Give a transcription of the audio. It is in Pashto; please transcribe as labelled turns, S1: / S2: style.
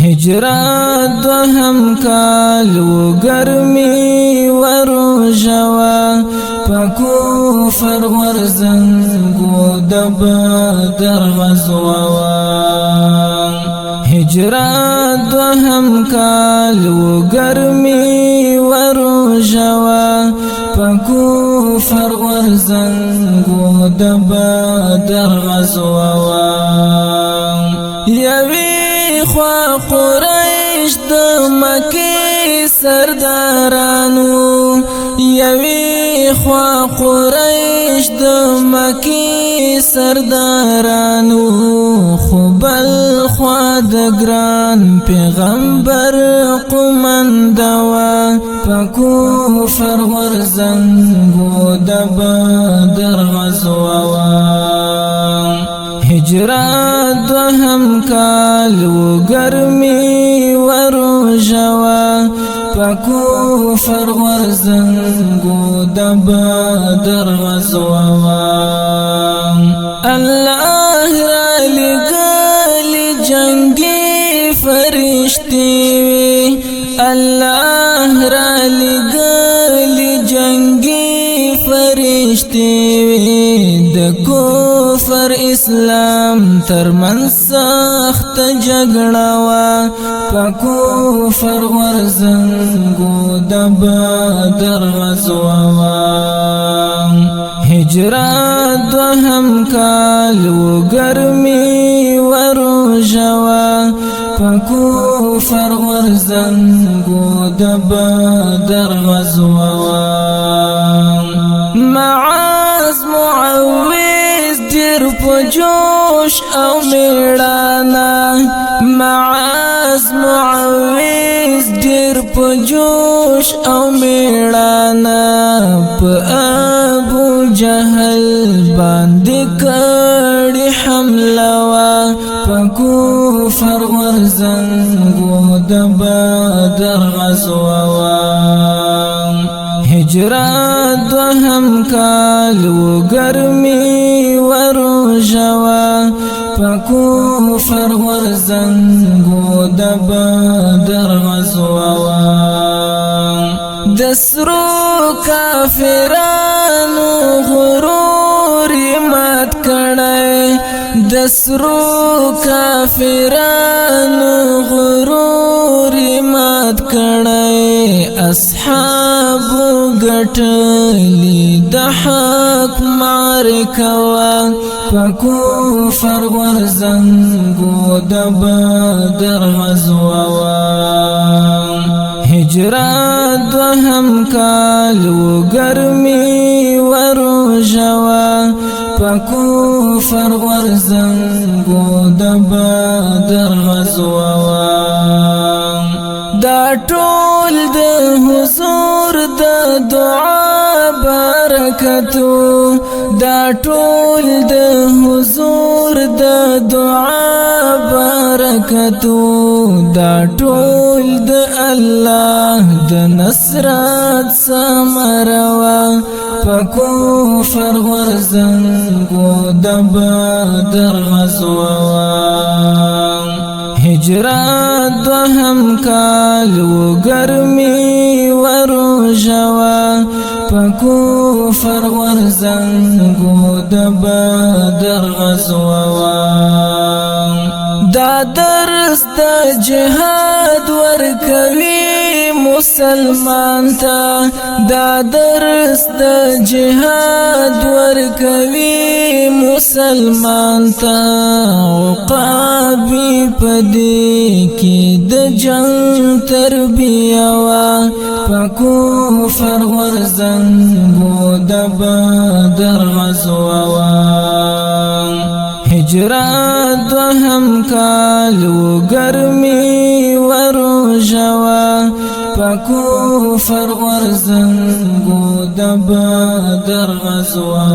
S1: هجرت دوهم کال و گرمی ورو جوا پا کفر ورزنگو دب در غزووا هجرت دوهم کال و گرمی ورو جوا پا کفر ورزنگو دب در غزووا یوی خوا قریش د مکی سردارانو یوی خوا قریش د مکی سردارانو خوبل خوا د ګران پیغمبر قومندوا په کفر ورزنګو د بدر غزوا هجرت دوهم کال و گرمی ورو جوا پا کفر ورزنگو دب در غزوا اللہ را لگالی جنگی فرشتی اللہ را لگالی جنگی فرشتی د کفر اسلام ترمن سخت جګړه وا په کفر ورزنګو د بدر غزوا هجرت دوهم کال و گرمی ورو جوا په کفر ورزنګو د بدر غزوا معاذ معوذ ډیر په جوش او میړانا معاذ معوذ ډیر په جوش او میړانا په ابو جهل باندې کړي حمله وا په کفر ورزنګو د بدر غزوا هجرت دوهم کال و گرمی ورو جوا پا کفر ورزنگو د بدر غزوا دسرو کافرانو غرور مات کړي دسرو کافرانو غرور مات کړي اصحاب گټلی د حق معرکه وا په کفر ورزنګو د بدر غزوا هجرت دوهم کال و گرمی ورو جوا په کفر ورزنګو د بدر غزوا دا ټول د حضور د دعا برکتو دا ټول د حضور د دعا برکتو دا ټول د الله د نصرت ثمروا په کفر ورزنګو د بدر غزوا هجرت دوهم کال و گرمی ورو جوا په کفر ورزنګو د بدر غزوا دا درس د جهاد ورکوي مسلمان تا دا درس د جهاد ورکوي مسلمان تا عقابی پدې کې د جنگ تربیه وا په کفر ورزنګو د بدر غزوا هجرت دوهم کال و گرمی ورو جوا په کفر ورزنګو د بدر غزوا